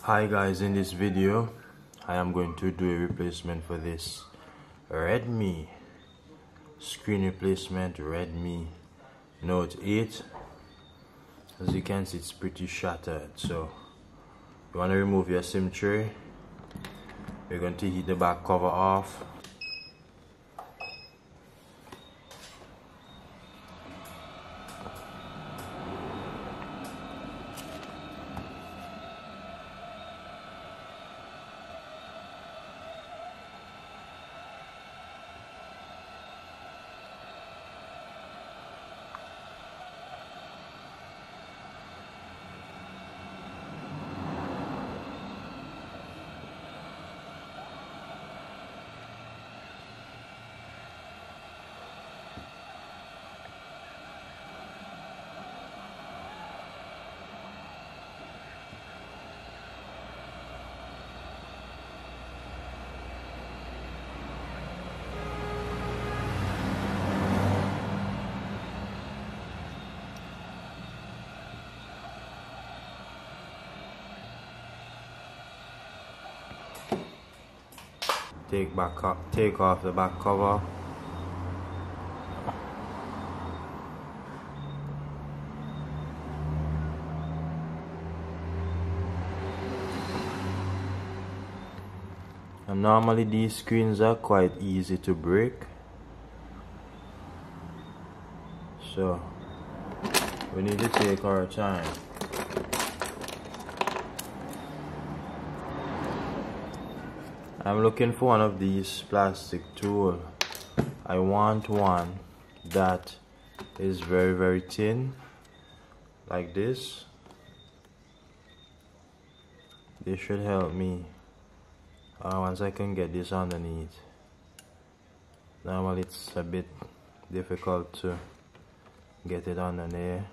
Hi guys, in this video I am going to do a replacement for this Redmi screen replacement. Redmi Note 8. As you can see, it's pretty shattered, so you want to remove your SIM tray. We're going to heat the back cover off. Take off the back cover. And normally these screens are quite easy to break, so we need to take our time. I'm looking for one of these plastic tools. I want one that is very thin, like this. This should help me once I can get this underneath. Normally it's a bit difficult to get it under there.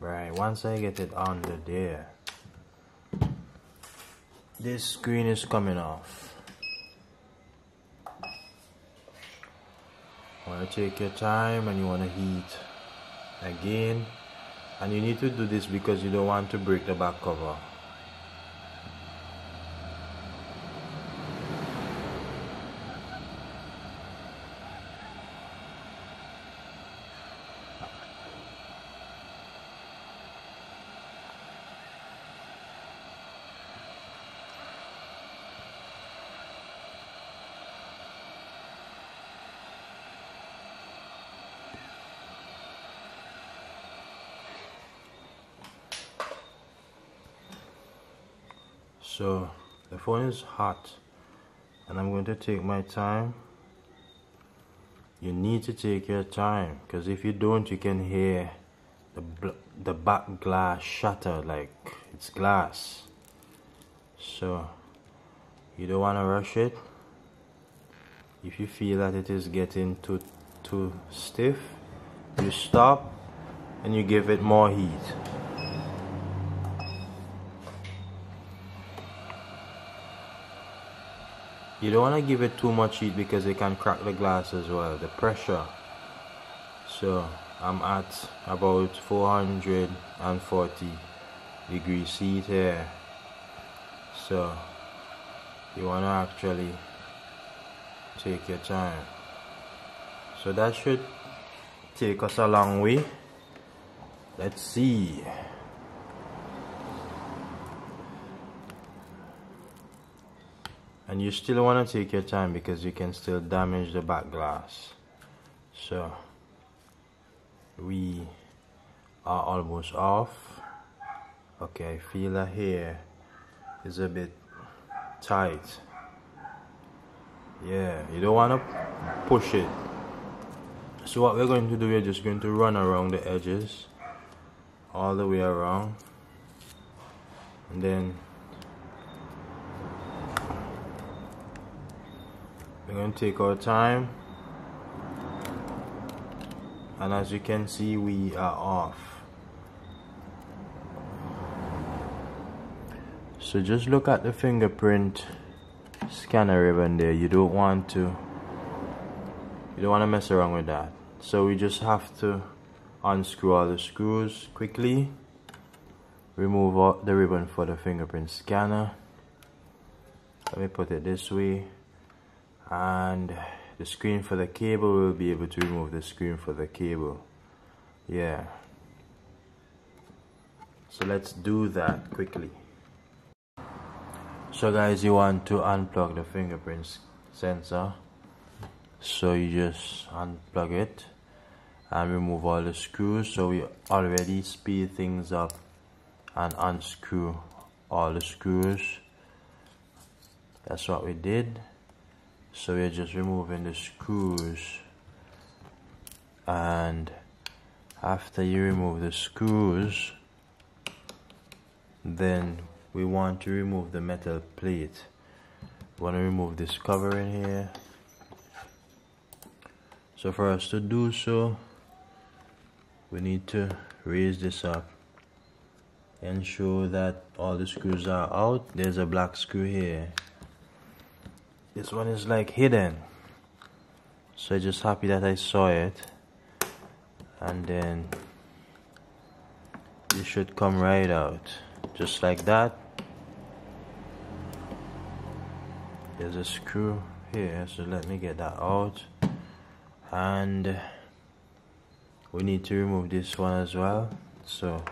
Right, once I get it under there, this screen is coming off. You want to take your time and you want to heat again, and you need to do this because you don't want to break the back cover. So the phone is hot and I'm going to take my time. You need to take your time, because if you don't, you can hear the back glass shatter like it's glass. So you don't want to rush it. If you feel that it is getting too stiff, you stop and you give it more heat. You don't want to give it too much heat because it can crack the glass as well, the pressure. So I'm at about 440 degrees heat here. So you want to actually take your time. So that should take us a long way. Let's see. And you still want to take your time because you can still damage the back glass. So we are almost off. Okay, I feel the hair is a bit tight. Yeah, you don't want to push it. So what we're going to do, we're just going to run around the edges all the way around, and then we're going to take our time, and as you can see, we are off. So just look at the fingerprint scanner ribbon there. You don't want to mess around with that. So we just have to unscrew all the screws quickly remove all the ribbon for the fingerprint scanner. Let me put it this way, and the screen for the cable, will be able to remove the screen for the cable. Yeah, so let's do that quickly. So guys, you want to unplug the fingerprint sensor, so you just unplug it and remove all the screws. So we already speed things up and unscrew all the screws. That's what we did. So we're just removing the screws, and after you remove the screws, then we want to remove the metal plate. We want to remove this cover in here. So for us to do so, we need to raise this up, ensure that all the screws are out. There's a black screw here. This one is like hidden, so I'm just happy that I saw it. And then it should come right out, just like that. There's a screw here, so let me get that out. And we need to remove this one as well. So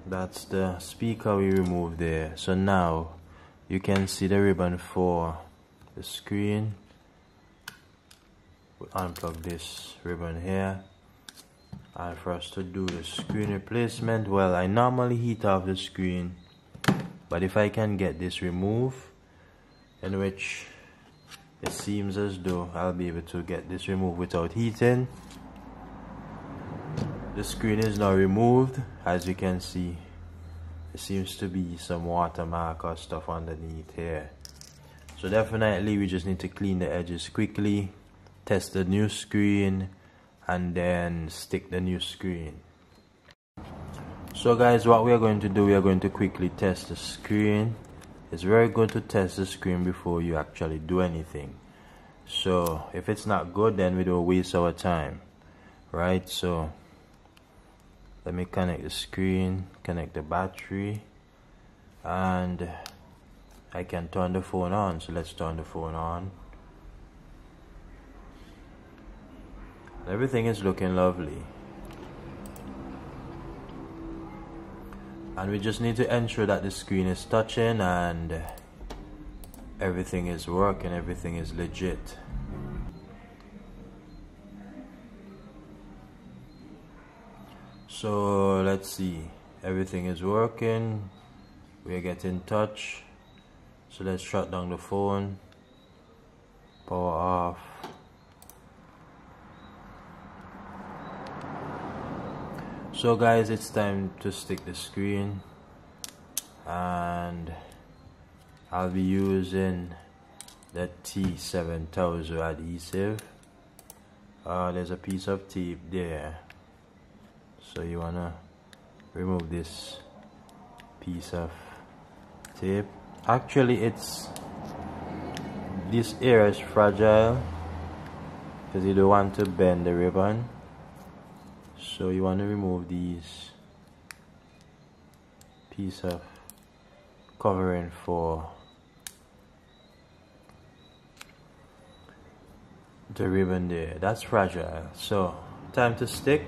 that's the speaker we removed there. So now you can see the ribbon for the screen. We unplug this ribbon here, and for us to do the screen replacement, well, I normally heat off the screen, but if I can get this removed, in which it seems as though I'll be able to get this removed without heating. The screen is now removed. As you can see, there seems to be some watermark or stuff underneath here. So definitely we just need to clean the edges quickly, test the new screen, and then stick the new screen. So guys, what we are going to do, we are going to quickly test the screen. It's very good to test the screen before you actually do anything. So if it's not good, then we don't waste our time, right? So let me connect the screen, connect the battery, and I can turn the phone on. So let's turn the phone on. Everything is looking lovely, and we just need to ensure that the screen is touching and everything is working, everything is legit. So let's see, everything is working, we're getting touch. So let's shut down the phone, power off. So guys, it's time to stick the screen, and I'll be using the T7000 adhesive. There's a piece of tape there, so you wanna remove this piece of tape. Actually, this area is fragile because you don't want to bend the ribbon. So you want to remove these piece of covering for the ribbon there. That's fragile. So time to stick.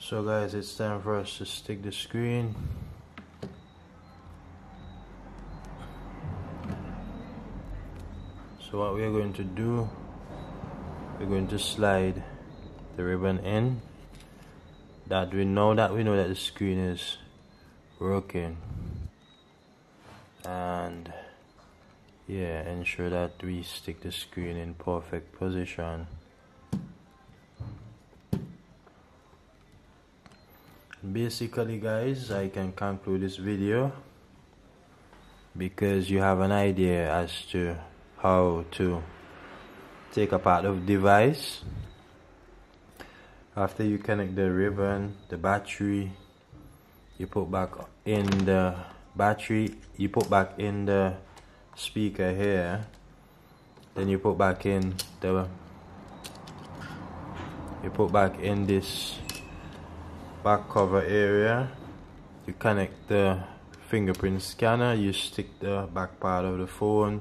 So guys, it's time for us to stick the screen. So what we're going to do, we're going to slide the ribbon in. That we know that the screen is working, and yeah, ensure that we stick the screen in perfect position. Basically guys, I can conclude this video because you have an idea as to how to take apart the device. After you connect the ribbon, the battery, you put back in the battery, you put back in the speaker here, then you put back in this back cover area, you connect the fingerprint scanner, you stick the back part of the phone,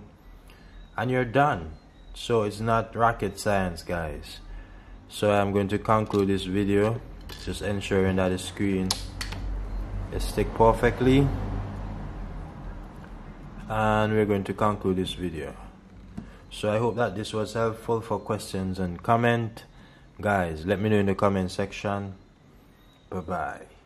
and you're done. So it's not rocket science guys. So I'm going to conclude this video, just ensuring that the screen is stick perfectly, and we're going to conclude this video. So I hope that this was helpful. For questions and comment, guys, let me know in the comment section. Bye bye.